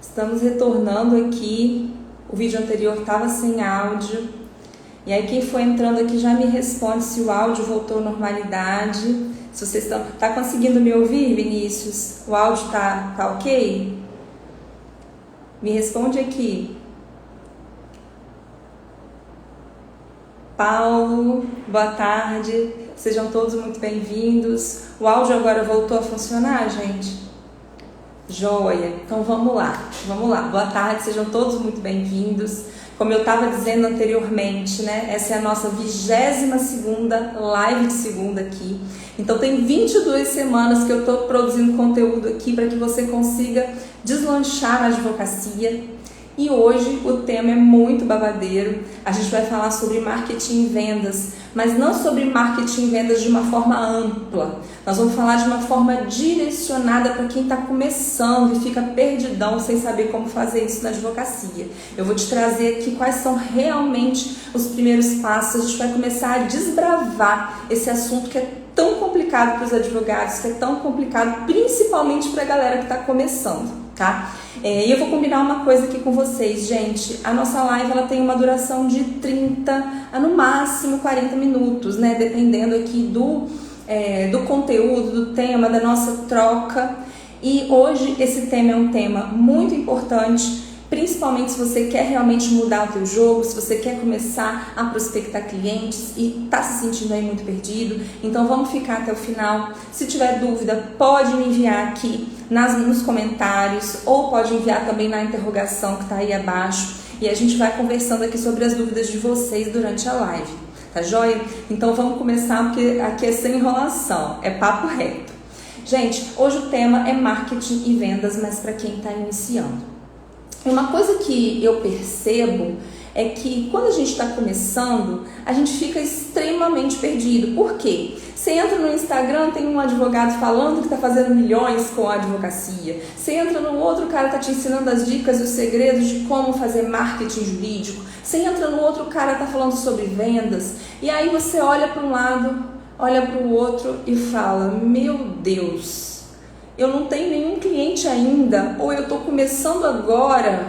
Estamos retornando aqui. O vídeo anterior estava sem áudio. E aí quem foi entrando aqui já me responde se o áudio voltou à normalidade. Se vocês tá conseguindo me ouvir, Vinícius? O áudio tá ok? Me responde aqui. Paulo, boa tarde. Sejam todos muito bem-vindos. O áudio agora voltou a funcionar, gente? Joia, então vamos lá. Boa tarde, sejam todos muito bem-vindos. Como eu estava dizendo anteriormente, né? Essa é a nossa 22ª live de segunda aqui. Então tem 22 semanas que eu estou produzindo conteúdo aqui para que você consiga deslanchar na advocacia. E hoje o tema é muito babadeiro. A gente vai falar sobre marketing e vendas, mas não sobre marketing e vendas de uma forma ampla. Nós vamos falar de uma forma direcionada para quem está começando e fica perdidão sem saber como fazer isso na advocacia. Eu vou te trazer aqui quais são realmente os primeiros passos. A gente vai começar a desbravar esse assunto que é tão complicado para os advogados, que é tão complicado principalmente para a galera que está começando, tá? E eu vou combinar uma coisa aqui com vocês, gente. A nossa live ela tem uma duração de 30 a no máximo 40 minutos, né? Dependendo aqui do conteúdo, do tema, da nossa troca. E hoje esse tema é um tema muito importante, principalmente se você quer realmente mudar o teu jogo, se você quer começar a prospectar clientes e está se sentindo aí muito perdido. Então vamos ficar até o final. Se tiver dúvida, pode me enviar aqui nos comentários ou pode enviar também na interrogação que está aí abaixo e a gente vai conversando aqui sobre as dúvidas de vocês durante a live, tá joia? Então vamos começar porque aqui é sem enrolação, é papo reto. Gente, hoje o tema é marketing e vendas, mas para quem está iniciando. Uma coisa que eu percebo é que quando a gente está começando, a gente fica extremamente perdido. Por quê? Você entra no Instagram, tem um advogado falando que está fazendo milhões com a advocacia. Você entra no outro, o cara está te ensinando as dicas e os segredos de como fazer marketing jurídico. Você entra no outro, o cara está falando sobre vendas. E aí você olha para um lado, olha para o outro e fala, meu Deus, eu não tenho nenhum cliente ainda, ou eu estou começando agora.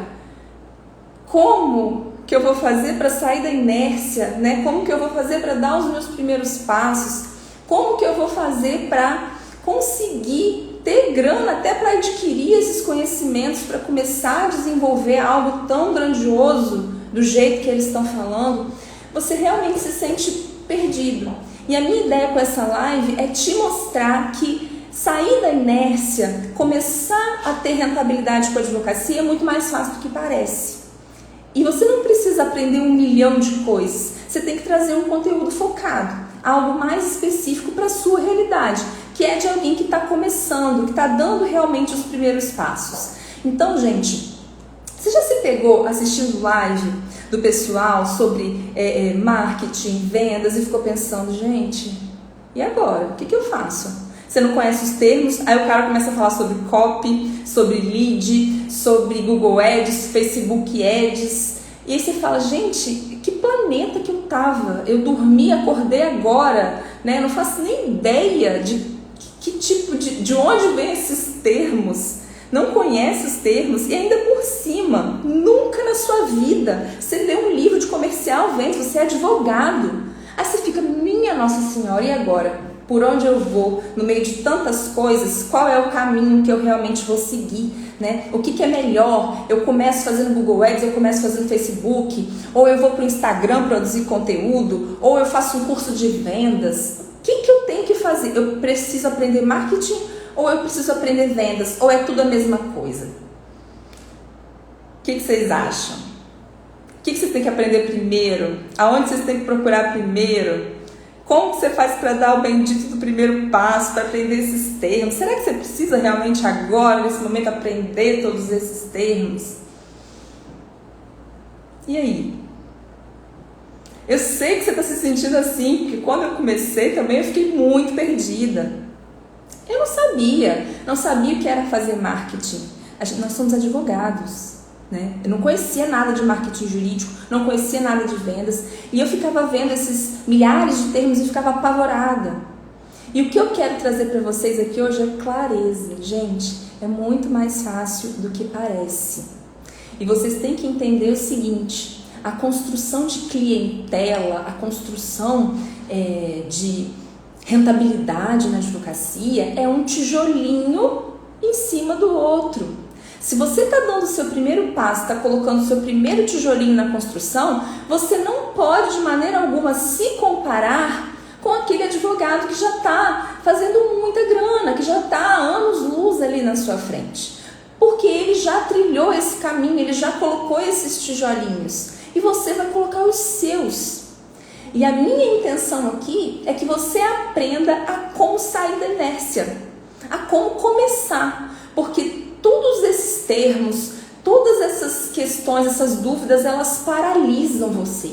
Como que eu vou fazer para sair da inércia, né? Como que eu vou fazer para dar os meus primeiros passos? Como que eu vou fazer para conseguir ter grana até para adquirir esses conhecimentos, para começar a desenvolver algo tão grandioso do jeito que eles estão falando? Você realmente se sente perdido. E a minha ideia com essa live é te mostrar que sair da inércia, começar a ter rentabilidade com a advocacia é muito mais fácil do que parece. E você não precisa aprender 1 milhão de coisas. Você tem que trazer um conteúdo focado, algo mais específico para a sua realidade, que é de alguém que está começando, que está dando realmente os primeiros passos. Então, gente, você já se pegou assistindo live do pessoal sobre marketing, vendas e ficou pensando, gente, e agora? O que eu faço? Você não conhece os termos, aí o cara começa a falar sobre copy, sobre lead, sobre Google Ads, Facebook Ads. E aí você fala, gente, que planeta que eu tava? Eu dormi, acordei agora, né? Eu não faço nem ideia de que tipo de onde vem esses termos. Não conhece os termos e ainda por cima, nunca na sua vida você leu um livro de comercial, vende, você é advogado. Aí você fica, minha Nossa Senhora, e agora? Por onde eu vou, no meio de tantas coisas, qual é o caminho que eu realmente vou seguir, né? O que é melhor? Eu começo fazendo Google Ads, eu começo fazendo Facebook, ou eu vou para o Instagram produzir conteúdo, ou eu faço um curso de vendas. O que eu tenho que fazer? Eu preciso aprender marketing ou eu preciso aprender vendas? Ou é tudo a mesma coisa? O que vocês acham? O que vocês têm que aprender primeiro? Aonde vocês têm que procurar primeiro? Como que você faz para dar o bendito do primeiro passo, para aprender esses termos? Será que você precisa realmente agora, nesse momento, aprender todos esses termos? E aí? Eu sei que você está se sentindo assim, porque quando eu comecei também eu fiquei muito perdida. Eu não sabia o que era fazer marketing. Nós somos advogados. Né? Eu não conhecia nada de marketing jurídico, não conhecia nada de vendas e eu ficava vendo esses milhares de termos e ficava apavorada. E o que eu quero trazer para vocês aqui hoje é clareza. Gente, é muito mais fácil do que parece. E vocês têm que entender o seguinte: a construção de clientela, a construção de rentabilidade na advocacia é um tijolinho em cima do outro. Se você está dando o seu primeiro passo, está colocando o seu primeiro tijolinho na construção, você não pode de maneira alguma se comparar com aquele advogado que já está fazendo muita grana, que já está há anos-luz ali na sua frente. Porque ele já trilhou esse caminho, ele já colocou esses tijolinhos. E você vai colocar os seus. E a minha intenção aqui é que você aprenda a como sair da inércia, a como começar. Porque todos esses termos, todas essas questões, essas dúvidas, elas paralisam você.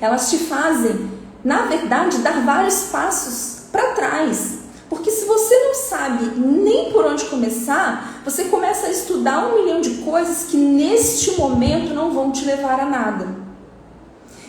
Elas te fazem, na verdade, dar vários passos para trás. Porque se você não sabe nem por onde começar, você começa a estudar 1 milhão de coisas que neste momento não vão te levar a nada.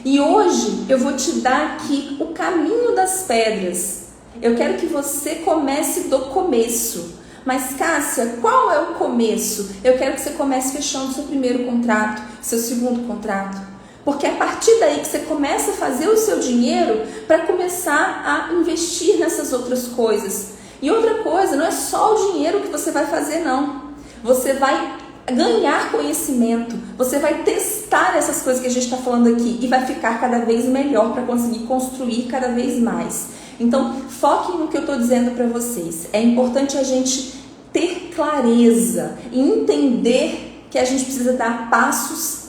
E hoje eu vou te dar aqui o caminho das pedras. Eu quero que você comece do começo. Mas Cássia, qual é o começo? Eu quero que você comece fechando seu primeiro contrato, seu segundo contrato. Porque é a partir daí que você começa a fazer o seu dinheiro para começar a investir nessas outras coisas. E outra coisa, não é só o dinheiro que você vai fazer, não. Você vai ganhar conhecimento, você vai testar essas coisas que a gente está falando aqui e vai ficar cada vez melhor para conseguir construir cada vez mais. Então, foquem no que eu estou dizendo para vocês. É importante a gente ter clareza e entender que a gente precisa dar passos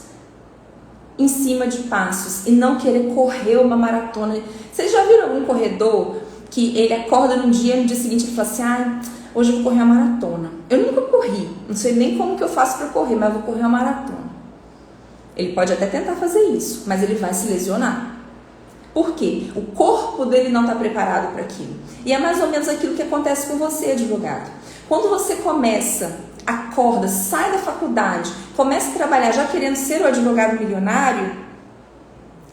em cima de passos e não querer correr uma maratona. Vocês já viram algum corredor que ele acorda num dia e no dia seguinte ele fala assim: hoje eu vou correr uma maratona. Eu nunca corri, não sei nem como que eu faço para correr, mas eu vou correr uma maratona. Ele pode até tentar fazer isso, mas ele vai se lesionar. Por quê? O corpo dele não está preparado para aquilo. E é mais ou menos aquilo que acontece com você, advogado. Quando você começa, acorda, sai da faculdade, começa a trabalhar já querendo ser o advogado milionário,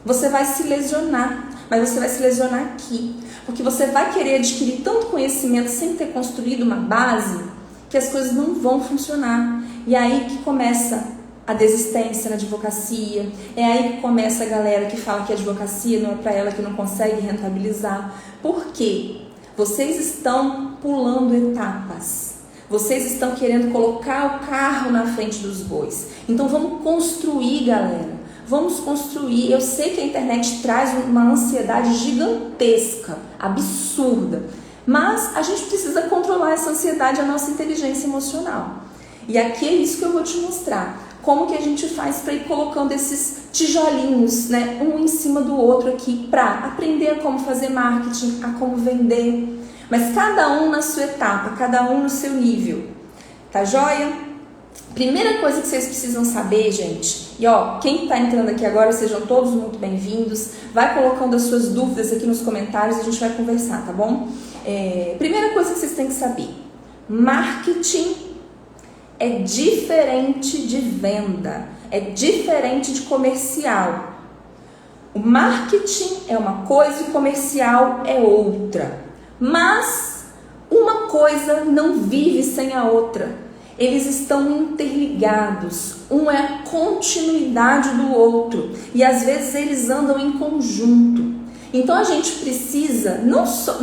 você vai se lesionar. Mas você vai se lesionar aqui. Porque você vai querer adquirir tanto conhecimento sem ter construído uma base que as coisas não vão funcionar. E é aí que começa a desistência na advocacia. É aí que começa a galera que fala que a advocacia não é para ela, que não consegue rentabilizar. Por quê? Vocês estão pulando etapas. Vocês estão querendo colocar o carro na frente dos bois. Então vamos construir, galera. Vamos construir. Eu sei que a internet traz uma ansiedade gigantesca, absurda. Mas a gente precisa controlar essa ansiedade, a nossa inteligência emocional. E aqui é isso que eu vou te mostrar. Como que a gente faz para ir colocando esses tijolinhos, né, um em cima do outro aqui, para aprender a como fazer marketing, a como vender. Mas cada um na sua etapa, cada um no seu nível. Tá joia? Primeira coisa que vocês precisam saber, gente, e quem está entrando aqui agora, sejam todos muito bem-vindos. Vai colocando as suas dúvidas aqui nos comentários e a gente vai conversar, tá bom? Primeira coisa que vocês têm que saber: marketing é diferente de venda, é diferente de comercial. O marketing é uma coisa e o comercial é outra. Mas uma coisa não vive sem a outra. Eles estão interligados. Um é a continuidade do outro. E às vezes eles andam em conjunto. Então a gente precisa não só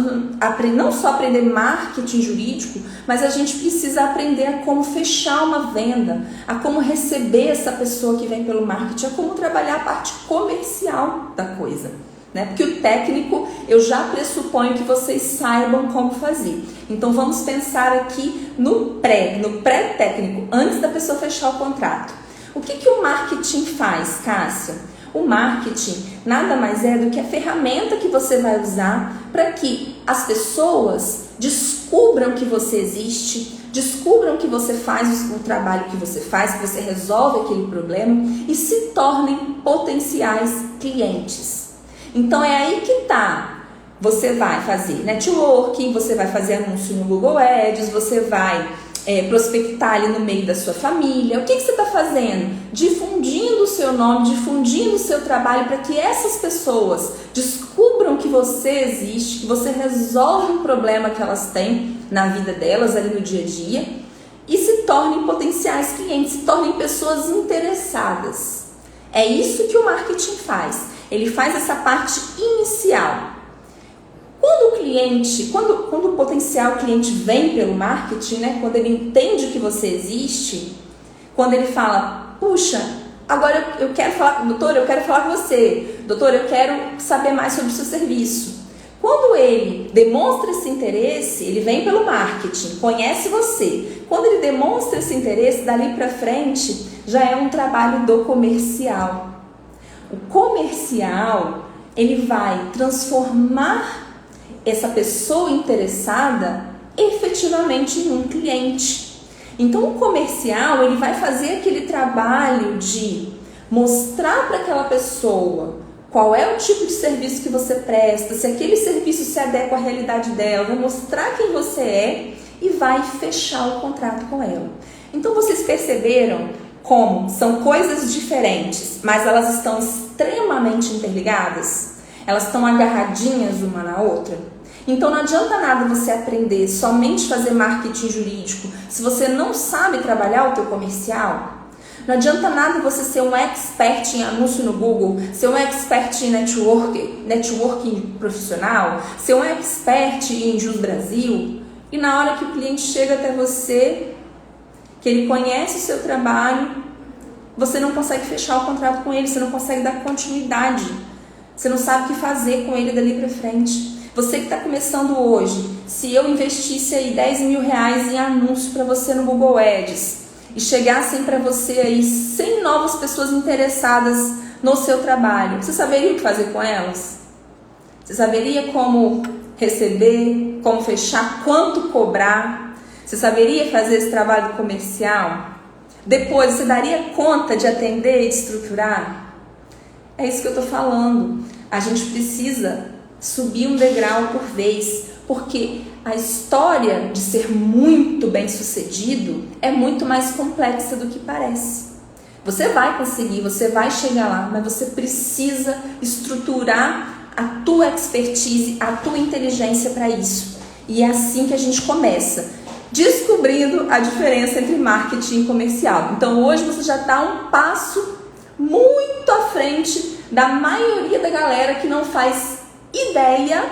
aprender marketing jurídico, mas a gente precisa aprender a como fechar uma venda, a como receber essa pessoa que vem pelo marketing, a como trabalhar a parte comercial da coisa. Porque o técnico, eu já pressuponho que vocês saibam como fazer. Então vamos pensar aqui no pré-técnico, antes da pessoa fechar o contrato. O que o marketing faz, Cássia? O marketing nada mais é do que a ferramenta que você vai usar para que as pessoas descubram que você existe, descubram que você faz o trabalho que você faz, que você resolve aquele problema e se tornem potenciais clientes. Então é aí que tá. Você vai fazer networking, você vai fazer anúncio no Google Ads, você vai prospectar ali no meio da sua família. O que você está fazendo? Difundindo o seu nome, difundindo o seu trabalho para que essas pessoas descubram que você existe, que você resolve um problema que elas têm na vida delas ali no dia a dia e se tornem potenciais clientes, se tornem pessoas interessadas. É isso que o marketing faz. Ele faz essa parte inicial. Quando o cliente, quando o potencial cliente vem pelo marketing, né, quando ele entende que você existe, quando ele fala, puxa, agora eu quero falar, doutor, eu quero falar com você, doutor, eu quero saber mais sobre o seu serviço. Quando ele demonstra esse interesse, ele vem pelo marketing, conhece você. Quando ele demonstra esse interesse, dali para frente, já é um trabalho do comercial. O comercial, ele vai transformar essa pessoa interessada efetivamente em um cliente. Então o comercial, ele vai fazer aquele trabalho de mostrar para aquela pessoa qual é o tipo de serviço que você presta, se aquele serviço se adequa à realidade dela, vai mostrar quem você é e vai fechar o contrato com ela. Então vocês perceberam como são coisas diferentes, mas elas estão extremamente interligadas? Elas estão agarradinhas uma na outra? Então não adianta nada você aprender somente fazer marketing jurídico se você não sabe trabalhar o teu comercial. Não adianta nada você ser um expert em anúncio no Google, ser um expert em networking profissional, ser um expert em Jus Brasil, e na hora que o cliente chega até você, que ele conhece o seu trabalho, você não consegue fechar o contrato com ele, você não consegue dar continuidade, você não sabe o que fazer com ele dali para frente. Você que está começando hoje, se eu investisse aí 10 mil reais em anúncio para você no Google Ads e chegassem para você aí 100 novas pessoas interessadas no seu trabalho, você saberia o que fazer com elas? Você saberia como receber, como fechar, quanto cobrar? Você saberia fazer esse trabalho comercial? Depois, você daria conta de atender e de estruturar? É isso que eu estou falando. A gente precisa subir um degrau por vez, porque a história de ser muito bem sucedido é muito mais complexa do que parece. Você vai conseguir, você vai chegar lá, mas você precisa estruturar a tua expertise, a tua inteligência para isso. E é assim que a gente começa, descobrindo a diferença entre marketing e comercial. Então hoje você já está um passo muito à frente da maioria da galera que não faz ideia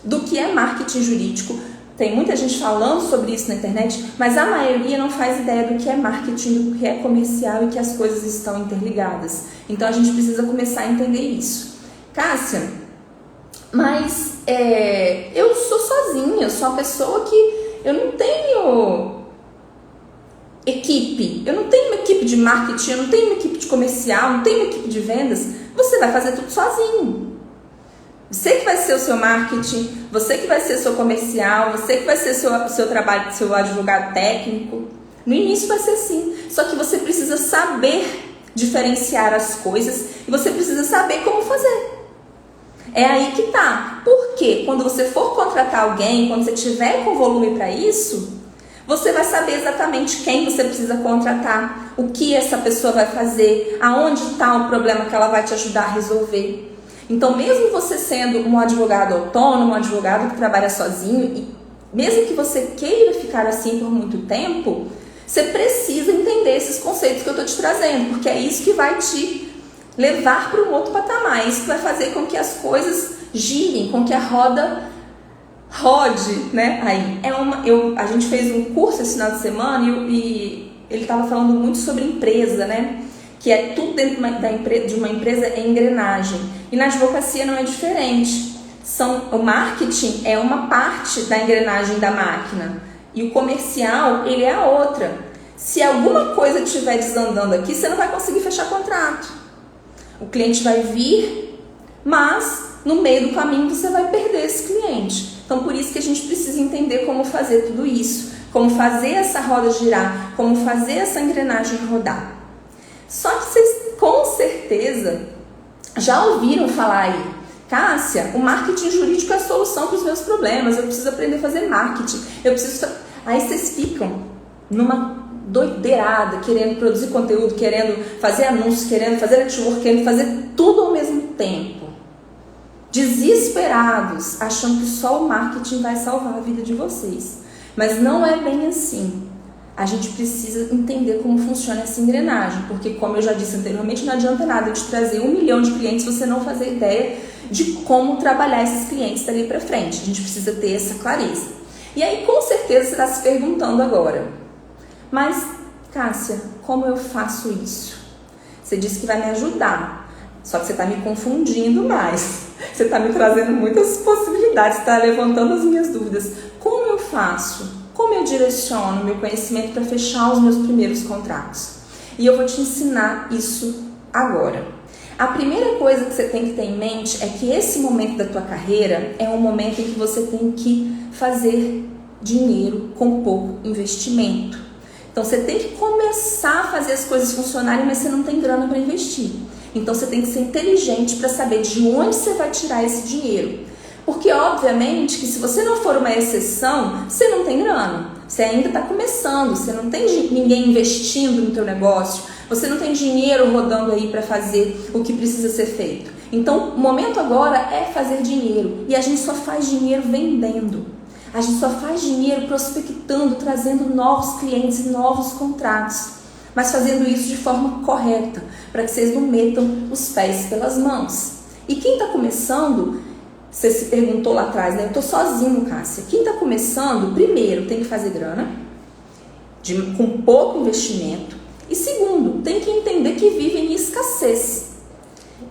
do que é marketing jurídico. Tem muita gente falando sobre isso na internet, mas a maioria não faz ideia do que é marketing, do que é comercial e que as coisas estão interligadas. Então a gente precisa começar a entender isso. Cássia, mas eu sou sozinha, eu sou uma pessoa que eu não tenho equipe, eu não tenho uma equipe de marketing, eu não tenho uma equipe de comercial, não tenho uma equipe de vendas. Você vai fazer tudo sozinho. Você que vai ser o seu marketing, você que vai ser o seu comercial, você que vai ser o seu trabalho, seu advogado técnico. No início vai ser assim, só que você precisa saber diferenciar as coisas e você precisa saber como fazer. É aí que tá. Porque quando você for contratar alguém, quando você tiver com volume para isso, você vai saber exatamente quem você precisa contratar, o que essa pessoa vai fazer, aonde está o problema que ela vai te ajudar a resolver. Então, mesmo você sendo um advogado autônomo, um advogado que trabalha sozinho, e mesmo que você queira ficar assim por muito tempo, você precisa entender esses conceitos que eu estou te trazendo, porque é isso que vai te levar para um outro patamar, é isso que vai fazer com que as coisas girem, com que a roda rode, né? Aí, a gente fez um curso esse final de semana e ele estava falando muito sobre empresa, né? Que é tudo dentro de uma empresa em engrenagem. E na advocacia não é diferente. O marketing é uma parte da engrenagem da máquina. E o comercial, ele é a outra. Se alguma coisa estiver desandando aqui, você não vai conseguir fechar contrato. O cliente vai vir, mas no meio do caminho você vai perder esse cliente. Então, por isso que a gente precisa entender como fazer tudo isso. Como fazer essa roda girar, como fazer essa engrenagem rodar. Só que vocês com certeza já ouviram falar aí, Cássia, o marketing jurídico é a solução para os meus problemas, eu preciso aprender a fazer marketing, eu preciso Aí vocês ficam numa doideirada, querendo produzir conteúdo, querendo fazer anúncios, querendo fazer network, querendo fazer tudo ao mesmo tempo. Desesperados, achando que só o marketing vai salvar a vida de vocês. Mas não é bem assim. A gente precisa entender como funciona essa engrenagem, porque, como eu já disse anteriormente, não adianta nada eu te trazer 1 milhão de clientes se você não fazer ideia de como trabalhar esses clientes dali para frente. A gente precisa ter essa clareza. E aí, com certeza, você está se perguntando agora: mas, Cássia, como eu faço isso? Você disse que vai me ajudar, só que você está me confundindo mais. Você está me trazendo muitas possibilidades, está levantando as minhas dúvidas. Como eu faço? Como eu direciono meu conhecimento para fechar os meus primeiros contratos? E eu vou te ensinar isso agora. A primeira coisa que você tem que ter em mente é que esse momento da tua carreira é um momento em que você tem que fazer dinheiro com pouco investimento. Então você tem que começar a fazer as coisas funcionarem, mas você não tem grana para investir. Então você tem que ser inteligente para saber de onde você vai tirar esse dinheiro. Porque, obviamente, que se você não for uma exceção, você não tem grana. Você ainda está começando, você não tem ninguém investindo no teu negócio, você não tem dinheiro rodando aí para fazer o que precisa ser feito. Então, o momento agora é fazer dinheiro. E a gente só faz dinheiro vendendo. A gente só faz dinheiro prospectando, trazendo novos clientes e novos contratos. Mas fazendo isso de forma correta, para que vocês não metam os pés pelas mãos. E quem está começando... Você se perguntou lá atrás, né? Eu tô sozinho, Cássia. Quem tá começando, primeiro, tem que fazer grana, com pouco investimento. E segundo, tem que entender que vive em escassez.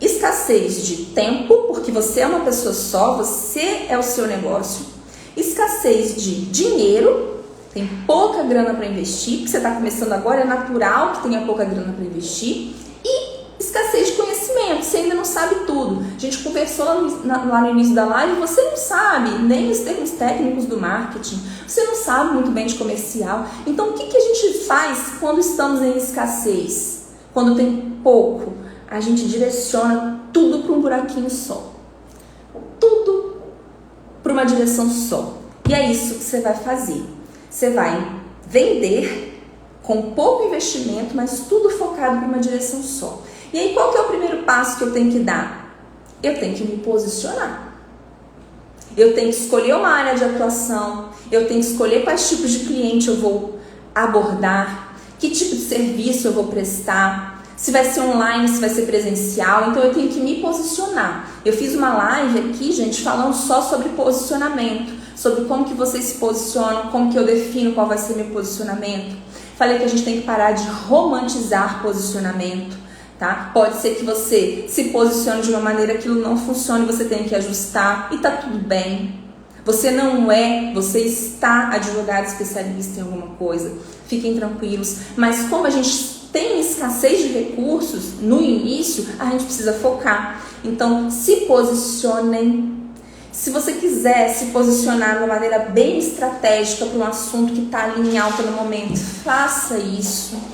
Escassez de tempo, porque você é uma pessoa só, você é o seu negócio. Escassez de dinheiro, tem pouca grana para investir, porque você está começando agora, é natural que tenha pouca grana para investir. E escassez de conhecimento, você ainda não sabe tudo. A gente conversou lá no início da live, você não sabe nem os termos técnicos do marketing, você não sabe muito bem de comercial. Então, o que a gente faz quando estamos em escassez? Quando tem pouco, a gente direciona tudo para um buraquinho só. Tudo para uma direção só. E é isso que você vai fazer. Você vai vender com pouco investimento, mas tudo focado para uma direção só. E aí, qual que é o primeiro passo que eu tenho que dar? Eu tenho que me posicionar. Eu tenho que escolher uma área de atuação, eu tenho que escolher quais tipos de cliente eu vou abordar, que tipo de serviço eu vou prestar, se vai ser online, se vai ser presencial. Então, eu tenho que me posicionar. Eu fiz uma live aqui, gente, falando só sobre posicionamento, sobre como que vocês se posicionam, como que eu defino qual vai ser meu posicionamento. Falei que a gente tem que parar de romantizar posicionamento. Tá? Pode ser que você se posicione de uma maneira que aquilo não funcione, você tem que ajustar e tá tudo bem. Você não é, você está advogado especialista em alguma coisa, fiquem tranquilos. Mas como a gente tem escassez de recursos no início, a gente precisa focar. Então, se posicionem. Se você quiser se posicionar de uma maneira bem estratégica para um assunto que está ali em alta no momento, faça isso.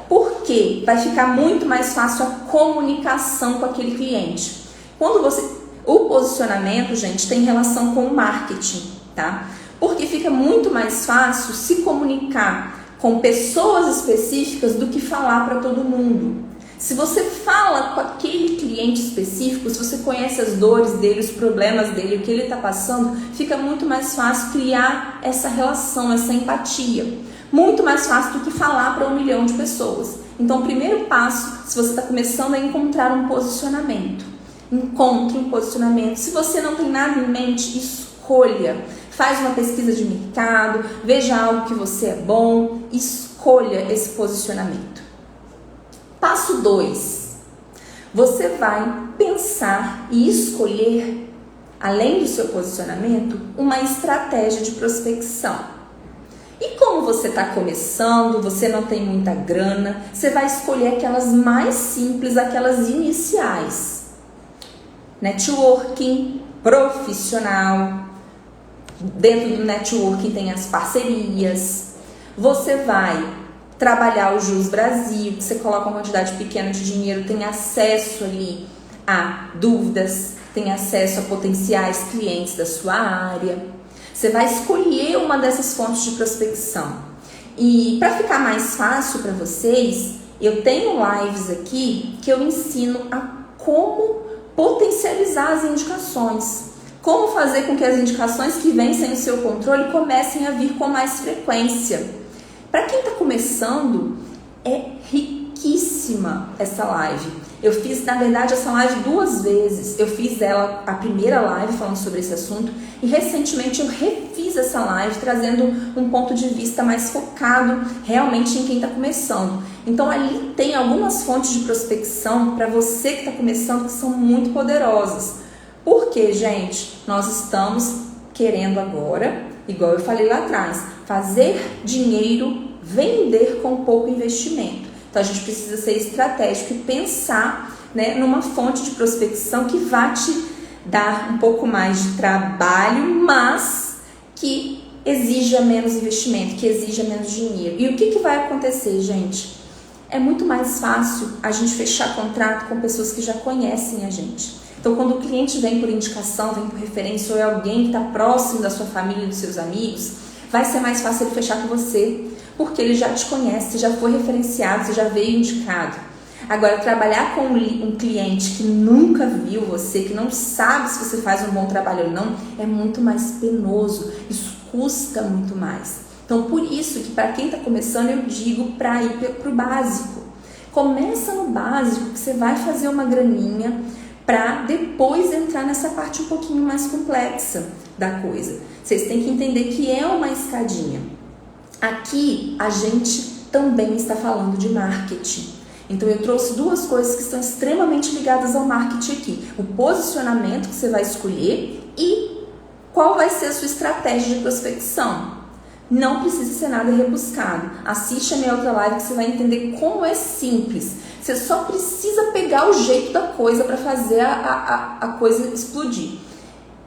Porque vai ficar muito mais fácil a comunicação com aquele cliente. O posicionamento, gente, tem relação com o marketing, tá? Porque fica muito mais fácil se comunicar com pessoas específicas do que falar para todo mundo. Se você fala com aquele cliente específico, se você conhece as dores dele, os problemas dele, o que ele está passando, fica muito mais fácil criar essa relação, essa empatia. Muito mais fácil do que falar para 1 milhão de pessoas. Então, o primeiro passo, se você está começando, é encontrar um posicionamento. Encontre um posicionamento. Se você não tem nada em mente, escolha. Faz uma pesquisa de mercado, veja algo que você é bom, escolha esse posicionamento. Passo 2. Você vai pensar e escolher, além do seu posicionamento, uma estratégia de prospecção. E como você está começando, você não tem muita grana, você vai escolher aquelas mais simples, aquelas iniciais. Networking profissional. Dentro do networking tem as parcerias. Você vai trabalhar o Jus Brasil, que você coloca uma quantidade pequena de dinheiro, tem acesso ali a dúvidas, tem acesso a potenciais clientes da sua área. Você vai escolher uma dessas fontes de prospecção. E para ficar mais fácil para vocês, eu tenho lives aqui que eu ensino a como potencializar as indicações. Como fazer com que as indicações que vêm sem o seu controle comecem a vir com mais frequência. Para quem está começando, é riquíssima essa live. Eu fiz, na verdade, essa live 2 vezes. Eu fiz ela, a primeira live falando sobre esse assunto, e recentemente eu refiz essa live trazendo um ponto de vista mais focado realmente em quem está começando. Então ali tem algumas fontes de prospecção para você que está começando que são muito poderosas. Porque, gente, nós estamos querendo agora, igual eu falei lá atrás, fazer dinheiro, vender com pouco investimento. Então a gente precisa ser estratégico e pensar, né, numa fonte de prospecção que vai te dar um pouco mais de trabalho, mas que exija menos investimento, que exija menos dinheiro. E o que vai acontecer, gente? É muito mais fácil a gente fechar contrato com pessoas que já conhecem a gente. Então, quando o cliente vem por indicação, vem por referência, ou é alguém que está próximo da sua família e dos seus amigos, vai ser mais fácil ele fechar com você, porque ele já te conhece, já foi referenciado, você já veio indicado. Agora, trabalhar com um cliente que nunca viu você, que não sabe se você faz um bom trabalho ou não, é muito mais penoso, isso custa muito mais. Então, por isso que para quem está começando, eu digo para ir para o básico. Começa no básico, que você vai fazer uma graninha, para depois entrar nessa parte um pouquinho mais complexa da coisa. Vocês têm que entender que é uma escadinha. Aqui a gente também está falando de marketing. Então eu trouxe 2 coisas que estão extremamente ligadas ao marketing aqui. O posicionamento que você vai escolher e qual vai ser a sua estratégia de prospecção. Não precisa ser nada rebuscado. Assiste a minha outra live que você vai entender como é simples. Você só precisa pegar o jeito da coisa para fazer a coisa explodir.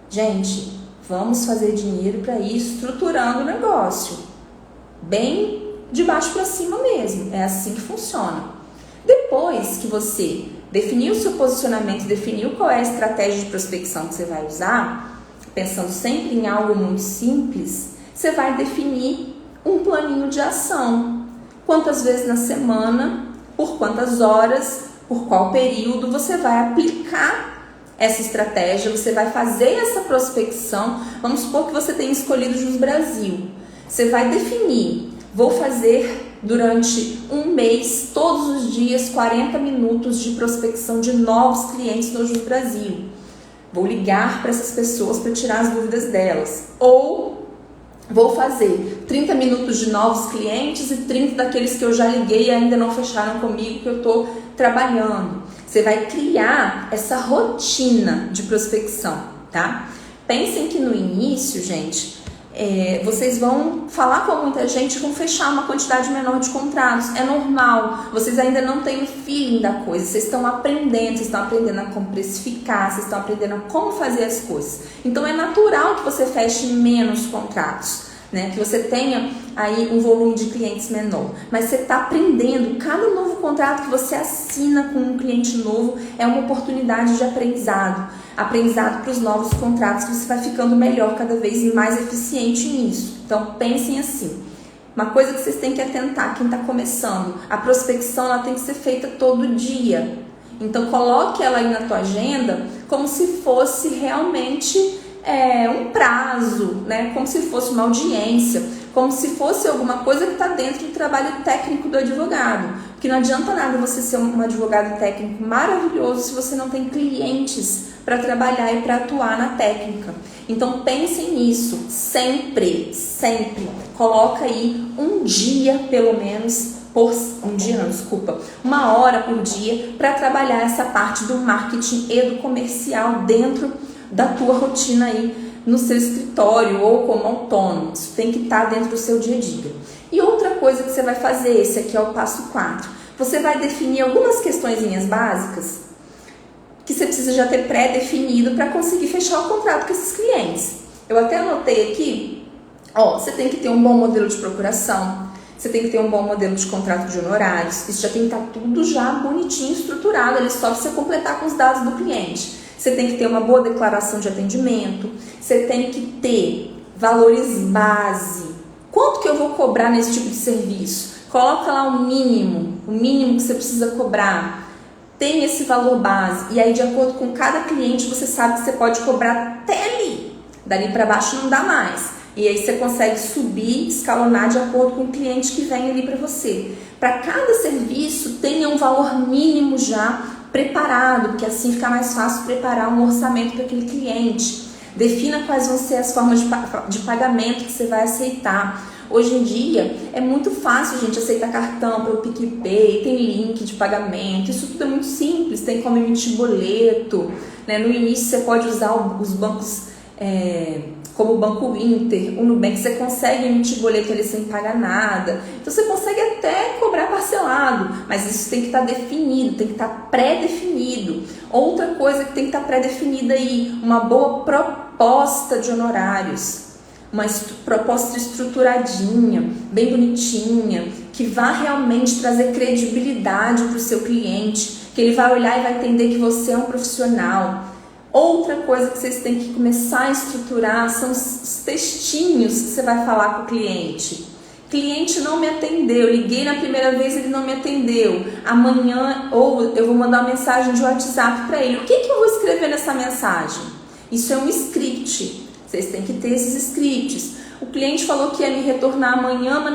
Gente, vamos fazer dinheiro para ir estruturando o negócio. Bem de baixo para cima mesmo. É assim que funciona. Depois que você definiu o seu posicionamento, definiu qual é a estratégia de prospecção que você vai usar, pensando sempre em algo muito simples, você vai definir um planinho de ação. Quantas vezes na semana, por quantas horas, por qual período você vai aplicar essa estratégia, você vai fazer essa prospecção. Vamos supor que você tenha escolhido Jus Brasil. Você vai definir, vou fazer durante um mês, todos os dias, 40 minutos de prospecção de novos clientes no Jus Brasil. Vou ligar para essas pessoas para tirar as dúvidas delas. Ou vou fazer 30 minutos de novos clientes e 30 daqueles que eu já liguei e ainda não fecharam comigo, que eu estou trabalhando. Você vai criar essa rotina de prospecção, tá? Pensem que no início, gente, vocês vão falar com muita gente, vão fechar uma quantidade menor de contratos. É normal, vocês ainda não têm o feeling da coisa, vocês estão aprendendo a como precificar, vocês estão aprendendo a como fazer as coisas. Então é natural que você feche menos contratos, né? Que você tenha aí um volume de clientes menor. Mas você está aprendendo, cada novo contrato que você assina com um cliente novo é uma oportunidade de aprendizado para os novos contratos, que você vai ficando melhor, cada vez mais eficiente nisso. Então pensem assim, uma coisa que vocês têm que atentar, quem está começando, a prospecção ela tem que ser feita todo dia. Então coloque ela aí na tua agenda como se fosse realmente um prazo, né? Como se fosse uma audiência, como se fosse alguma coisa que está dentro do trabalho técnico do advogado. Porque não adianta nada você ser um advogado técnico maravilhoso se você não tem clientes para trabalhar e para atuar na técnica. Então pensem nisso, sempre. Coloca aí um dia pelo menos, uma hora por dia para trabalhar essa parte do marketing e do comercial dentro da tua rotina aí no seu escritório ou como autônomo. Isso tem que estar dentro do seu dia a dia. E outra coisa que você vai fazer, esse aqui é o passo 4. Você vai definir algumas questõezinhas básicas que você precisa já ter pré-definido para conseguir fechar o contrato com esses clientes. Eu até anotei aqui, você tem que ter um bom modelo de procuração, você tem que ter um bom modelo de contrato de honorários, isso já tem que estar tudo já bonitinho, estruturado, ali só para você completar com os dados do cliente. Você tem que ter uma boa declaração de atendimento, você tem que ter valores base. Quanto que eu vou cobrar nesse tipo de serviço? Coloca lá o mínimo que você precisa cobrar. Tem esse valor base. E aí, de acordo com cada cliente, você sabe que você pode cobrar até ali. Dali para baixo não dá mais. E aí você consegue subir, escalonar de acordo com o cliente que vem ali para você. Para cada serviço, tenha um valor mínimo já preparado, porque assim fica mais fácil preparar um orçamento para aquele cliente. Defina quais vão ser as formas de pagamento que você vai aceitar. Hoje em dia é muito fácil, gente, aceitar cartão pelo PicPay, tem link de pagamento, isso tudo é muito simples, tem como emitir boleto, né? No início você pode usar os bancos como o Banco Inter, o Nubank, você consegue emitir boleto ali sem pagar nada, então você consegue até cobrar parcelado, mas isso tem que estar definido, tem que estar pré-definido. Outra coisa que tem que estar pré-definida aí, uma boa proposta de honorários. Uma proposta estruturadinha, bem bonitinha, que vá realmente trazer credibilidade para o seu cliente, que ele vai olhar e vai entender que você é um profissional. Outra coisa que vocês têm que começar a estruturar são os textinhos que você vai falar com o cliente. Cliente não me atendeu, liguei na primeira vez, ele não me atendeu. Amanhã, ou eu vou mandar uma mensagem de WhatsApp para ele. O que eu vou escrever nessa mensagem? Isso é um script. Vocês têm que ter esses scripts. O cliente falou que ia me retornar amanhã, mas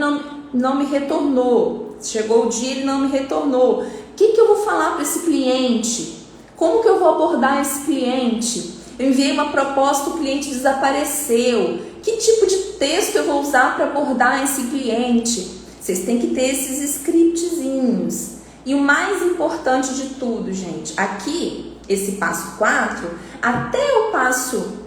não me retornou. Chegou o dia e ele não me retornou. O que eu vou falar para esse cliente? Como que eu vou abordar esse cliente? Eu enviei uma proposta, o cliente desapareceu. Que tipo de texto eu vou usar para abordar esse cliente? Vocês têm que ter esses scriptzinhos. E o mais importante de tudo, gente, aqui, esse passo 4, até o passo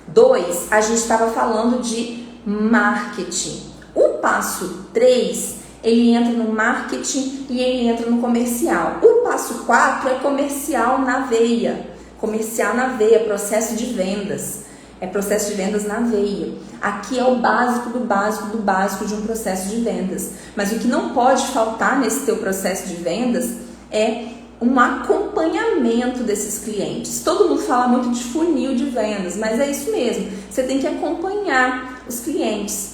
2, a gente estava falando de marketing. O passo 3, ele entra no marketing e ele entra no comercial. O passo 4 é comercial na veia. Comercial na veia, processo de vendas. É processo de vendas na veia. Aqui é o básico do básico do básico de um processo de vendas. Mas o que não pode faltar nesse teu processo de vendas é um acompanhamento desses clientes. Todo mundo fala muito de funil de vendas, mas é isso mesmo. Você tem que acompanhar os clientes.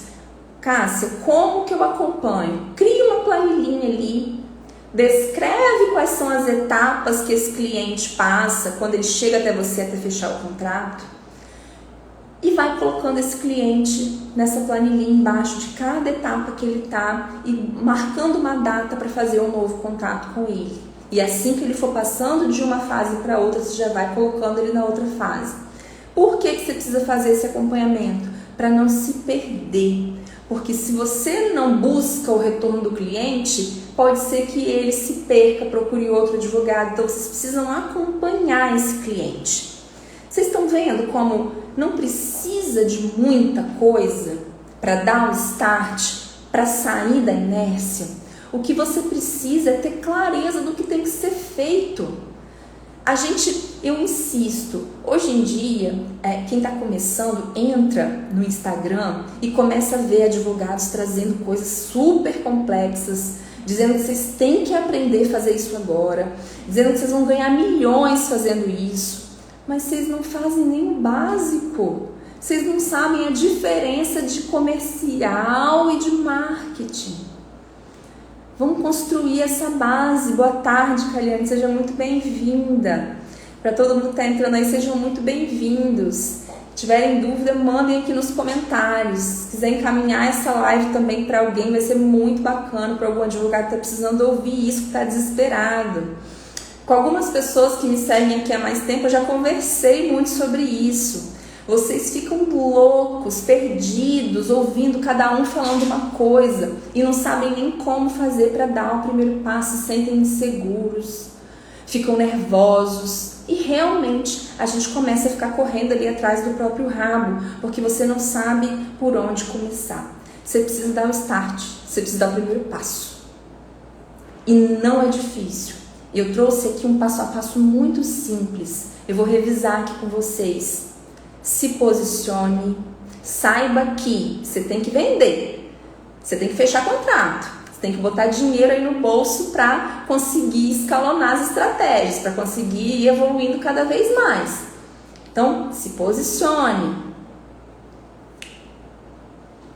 Cássia, como que eu acompanho? Cria uma planilhinha ali, descreve quais são as etapas que esse cliente passa quando ele chega até você até fechar o contrato e vai colocando esse cliente nessa planilhinha embaixo de cada etapa que ele está e marcando uma data para fazer um novo contato com ele. E assim que ele for passando de uma fase para outra, você já vai colocando ele na outra fase. Por que você precisa fazer esse acompanhamento? Para não se perder. Porque se você não busca o retorno do cliente, pode ser que ele se perca, procure outro advogado. Então, vocês precisam acompanhar esse cliente. Vocês estão vendo como não precisa de muita coisa para dar um start, para sair da inércia? O que você precisa é ter clareza do que tem que ser feito. Eu insisto, hoje em dia, quem está começando entra no Instagram e começa a ver advogados trazendo coisas super complexas, dizendo que vocês têm que aprender a fazer isso agora, dizendo que vocês vão ganhar milhões fazendo isso, mas vocês não fazem nem o básico. Vocês não sabem a diferença de comercial e de marketing. Vamos construir essa base. Boa tarde, Caliane, seja muito bem-vinda. Para todo mundo que está entrando aí, sejam muito bem-vindos. Se tiverem dúvida, mandem aqui nos comentários. Se quiser encaminhar essa live também para alguém, vai ser muito bacana, para algum advogado que está precisando ouvir isso, que está desesperado. Com algumas pessoas que me seguem aqui há mais tempo, eu já conversei muito sobre isso. Vocês ficam loucos, perdidos, ouvindo cada um falando uma coisa e não sabem nem como fazer para dar o primeiro passo, se sentem inseguros, ficam nervosos e realmente a gente começa a ficar correndo ali atrás do próprio rabo, porque você não sabe por onde começar. Você precisa dar o start, você precisa dar o primeiro passo. E não é difícil. Eu trouxe aqui um passo a passo muito simples. Eu vou revisar aqui com vocês. Se posicione, saiba que você tem que vender, você tem que fechar contrato, você tem que botar dinheiro aí no bolso para conseguir escalonar as estratégias, para conseguir ir evoluindo cada vez mais. Então, se posicione.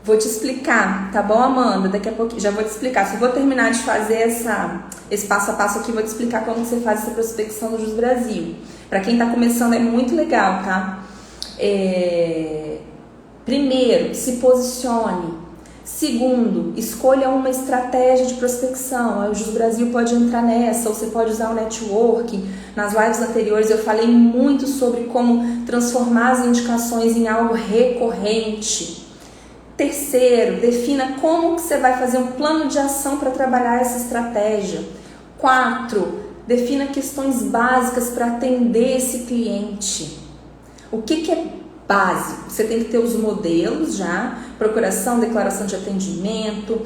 Vou te explicar, tá bom, Amanda? Daqui a pouquinho, já vou te explicar. Se eu vou terminar de fazer esse passo a passo aqui, vou te explicar como você faz essa prospecção do Jus Brasil. Para quem tá começando é muito legal, tá? Primeiro, se posicione. Segundo, escolha uma estratégia de prospecção. O Jus Brasil pode entrar nessa, ou você pode usar o networking. Nas lives anteriores eu falei muito sobre como transformar as indicações em algo recorrente. Terceiro, defina como que você vai fazer um plano de ação para trabalhar essa estratégia. 4, defina questões básicas para atender esse cliente. O que é básico? Você tem que ter os modelos já, procuração, declaração de atendimento,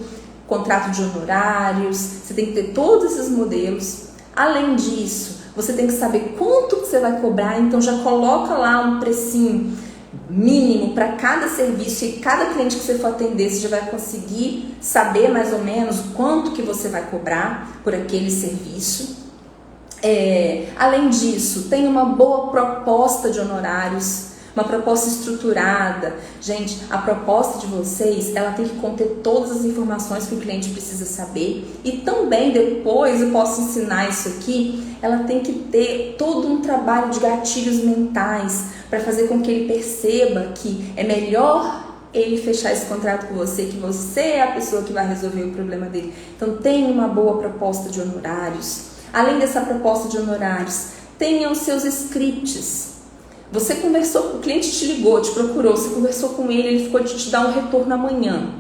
contrato de honorários, você tem que ter todos esses modelos. Além disso, você tem que saber quanto que você vai cobrar, então já coloca lá um precinho mínimo para cada serviço e cada cliente que você for atender, você já vai conseguir saber mais ou menos quanto que você vai cobrar por aquele serviço. Além disso, tem uma boa proposta de honorários, uma proposta estruturada. Gente, a proposta de vocês, ela tem que conter todas as informações que o cliente precisa saber, e também depois eu posso ensinar isso aqui, ela tem que ter todo um trabalho de gatilhos mentais para fazer com que ele perceba que é melhor ele fechar esse contrato com você, que você é a pessoa que vai resolver o problema dele. Então tenha uma boa proposta de honorários. Além dessa proposta de honorários, tenha os seus scripts. Você conversou, o cliente te ligou, te procurou, você conversou com ele ficou de te dar um retorno amanhã.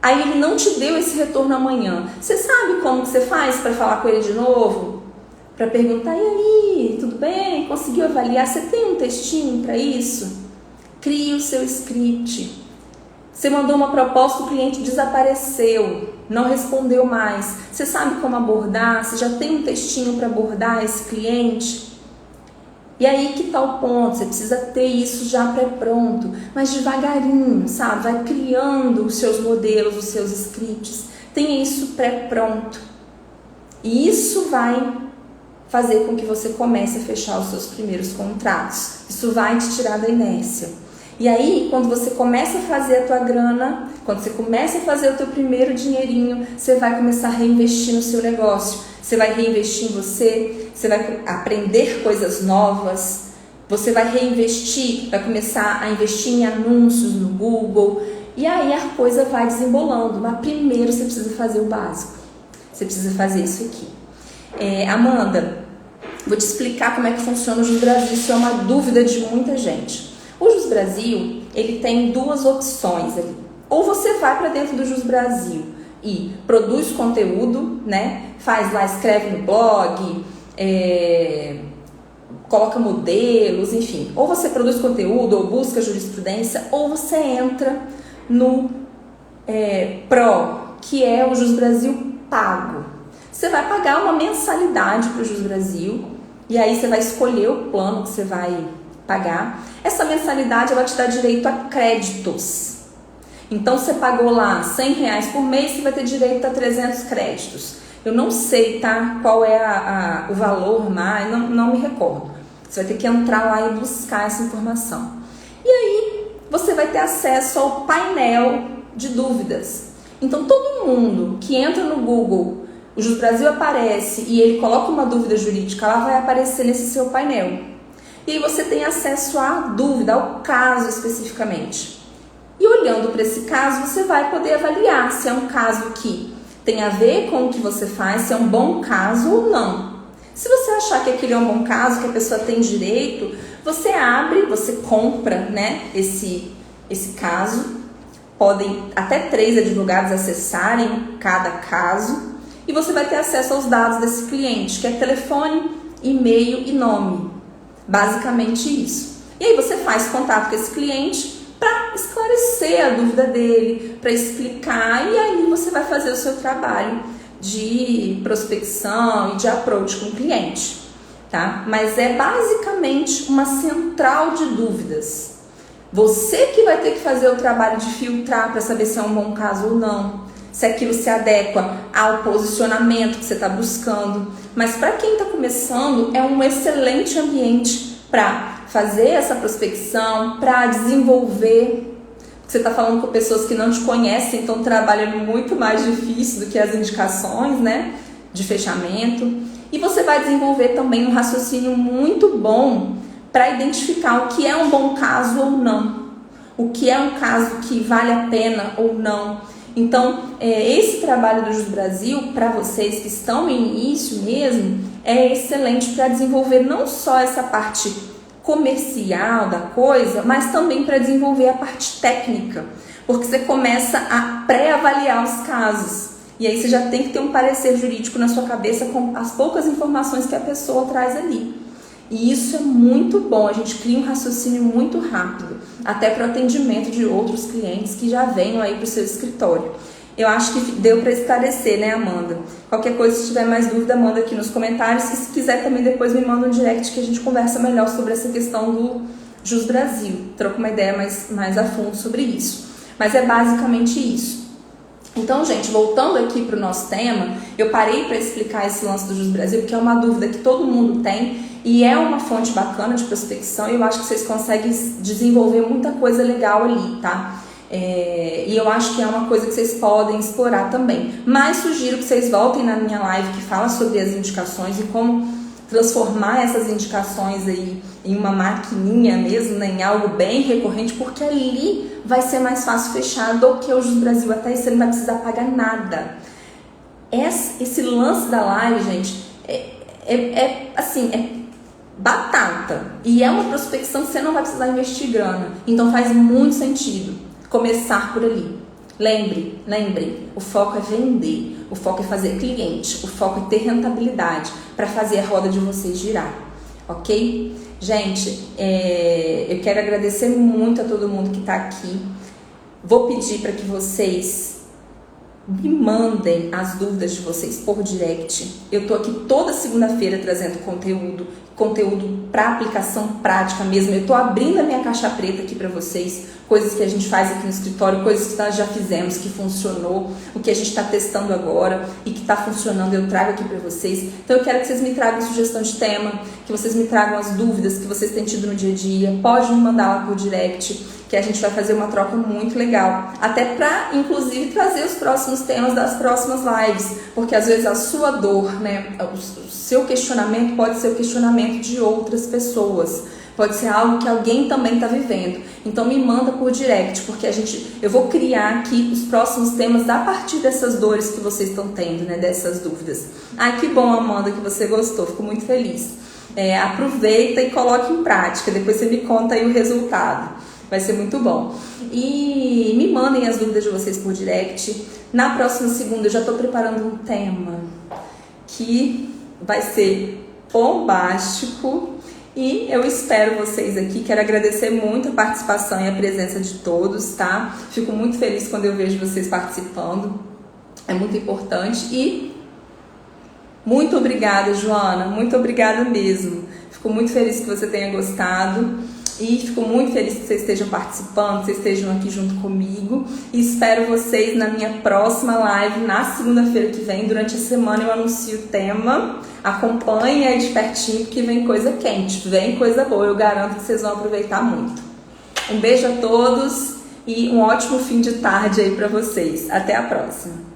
Aí ele não te deu esse retorno amanhã. Você sabe como que você faz para falar com ele de novo? Para perguntar, e aí, tudo bem? Conseguiu avaliar? Você tem um textinho para isso? Crie o seu script. Você mandou uma proposta, o cliente desapareceu, não respondeu mais. Você sabe como abordar? Você já tem um textinho para abordar esse cliente? E aí que tá o ponto, você precisa ter isso já pré-pronto, mas devagarinho, sabe? Vai criando os seus modelos, os seus scripts, tenha isso pré-pronto. E isso vai fazer com que você comece a fechar os seus primeiros contratos. Isso vai te tirar da inércia. E aí, quando você começa a fazer a tua grana, quando você começa a fazer o teu primeiro dinheirinho, você vai começar a reinvestir no seu negócio. Você vai reinvestir em você vai aprender coisas novas, você vai reinvestir, vai começar a investir em anúncios no Google, e aí a coisa vai desembolando. Mas primeiro você precisa fazer o básico, você precisa fazer isso aqui. Amanda, vou te explicar como é que funciona o Jus Brasil, isso é uma dúvida de muita gente. O Jus Brasil, ele tem duas opções ali. Ou você vai para dentro do Jus Brasil e produz conteúdo, né? Faz lá, escreve no blog, coloca modelos, enfim. Ou você produz conteúdo, ou busca jurisprudência, ou você entra no Pro, que é o Jus Brasil pago. Você vai pagar uma mensalidade para o Jus Brasil, e aí você vai escolher o plano que você vai pagar. Essa mensalidade, ela te dá direito a créditos. Então, você pagou lá R$100 por mês, você vai ter direito a 300 créditos. Eu não sei, tá? Qual é o valor mais, não me recordo. Você vai ter que entrar lá e buscar essa informação. E aí, você vai ter acesso ao painel de dúvidas. Então, todo mundo que entra no Google, o Jus Brasil aparece e ele coloca uma dúvida jurídica, ela vai aparecer nesse seu painel. E aí você tem acesso à dúvida, ao caso especificamente. E olhando para esse caso, você vai poder avaliar se é um caso que tem a ver com o que você faz, se é um bom caso ou não. Se você achar que aquele é um bom caso, que a pessoa tem direito, você abre, você compra, né, esse caso. Podem até 3 advogados acessarem cada caso e você vai ter acesso aos dados desse cliente, que é telefone, e-mail e nome. Basicamente isso. E aí você faz contato com esse cliente para esclarecer a dúvida dele, para explicar, e aí você vai fazer o seu trabalho de prospecção e de approach com o cliente, tá? Mas é basicamente uma central de dúvidas. Você que vai ter que fazer o trabalho de filtrar para saber se é um bom caso ou não, se aquilo se adequa ao posicionamento que você está buscando. Mas para quem está começando, é um excelente ambiente para fazer essa prospecção, para desenvolver. Você está falando com pessoas que não te conhecem, então o trabalho é muito mais difícil do que as indicações, né, de fechamento. E você vai desenvolver também um raciocínio muito bom para identificar o que é um bom caso ou não, o que é um caso que vale a pena ou não. Então, esse trabalho do Jus Brasil, para vocês que estão no início mesmo, é excelente para desenvolver não só essa parte comercial da coisa, mas também para desenvolver a parte técnica, porque você começa a pré-avaliar os casos. E aí você já tem que ter um parecer jurídico na sua cabeça com as poucas informações que a pessoa traz ali. E isso é muito bom, a gente cria um raciocínio muito rápido, até para o atendimento de outros clientes que já venham aí para o seu escritório. Eu acho que deu para esclarecer, né, Amanda? Qualquer coisa, se tiver mais dúvida, manda aqui nos comentários. E se quiser também depois me manda um direct que a gente conversa melhor sobre essa questão do Jus Brasil. Troca uma ideia mais a fundo sobre isso. Mas é basicamente isso. Então, gente, voltando aqui para o nosso tema, eu parei para explicar esse lance do Jus Brasil, que é uma dúvida que todo mundo tem e é uma fonte bacana de prospecção e eu acho que vocês conseguem desenvolver muita coisa legal ali, tá? E eu acho que é uma coisa que vocês podem explorar também. Mas sugiro que vocês voltem na minha live que fala sobre as indicações e como transformar essas indicações aí em uma maquininha mesmo, né, em algo bem recorrente, porque ali vai ser mais fácil fechar do que o Jus Brasil, até você não vai precisar pagar nada. Esse lance da live, gente, assim, é batata. E é uma prospecção que você não vai precisar investir grana. Então faz muito sentido começar por ali. Lembre, o foco é vender, o foco é fazer cliente, o foco é ter rentabilidade para fazer a roda de vocês girar, ok? Gente, eu quero agradecer muito a todo mundo que está aqui. Vou pedir para que vocês me mandem as dúvidas de vocês por direct. Eu tô aqui toda segunda-feira trazendo conteúdo para aplicação prática mesmo. Eu tô abrindo a minha caixa preta aqui para vocês, coisas que a gente faz aqui no escritório, coisas que nós já fizemos, que funcionou, o que a gente está testando agora e que está funcionando, eu trago aqui para vocês. Então eu quero que vocês me tragam sugestão de tema, que vocês me tragam as dúvidas que vocês têm tido no dia a dia. Pode me mandar lá por direct, que a gente vai fazer uma troca muito legal, até para, inclusive, trazer os próximos temas das próximas lives, porque às vezes a sua dor, né, o seu questionamento pode ser o questionamento de outras pessoas, pode ser algo que alguém também está vivendo. Então me manda por direct, porque eu vou criar aqui os próximos temas a partir dessas dores que vocês estão tendo, né, dessas dúvidas. Ai, que bom, Amanda, que você gostou, fico muito feliz. Aproveita e coloque em prática, depois você me conta aí o resultado. Vai ser muito bom. E me mandem as dúvidas de vocês por direct. Na próxima segunda eu já estou preparando um tema que vai ser bombástico. E eu espero vocês aqui. Quero agradecer muito a participação e a presença de todos, tá? Fico muito feliz quando eu vejo vocês participando. É muito importante. E muito obrigada, Joana. Muito obrigada mesmo. Fico muito feliz que você tenha gostado. E fico muito feliz que vocês estejam participando, que vocês estejam aqui junto comigo. E espero vocês na minha próxima live, na segunda-feira que vem. Durante a semana eu anuncio o tema. Acompanhem aí de pertinho, porque vem coisa quente, vem coisa boa. Eu garanto que vocês vão aproveitar muito. Um beijo a todos e um ótimo fim de tarde aí para vocês. Até a próxima.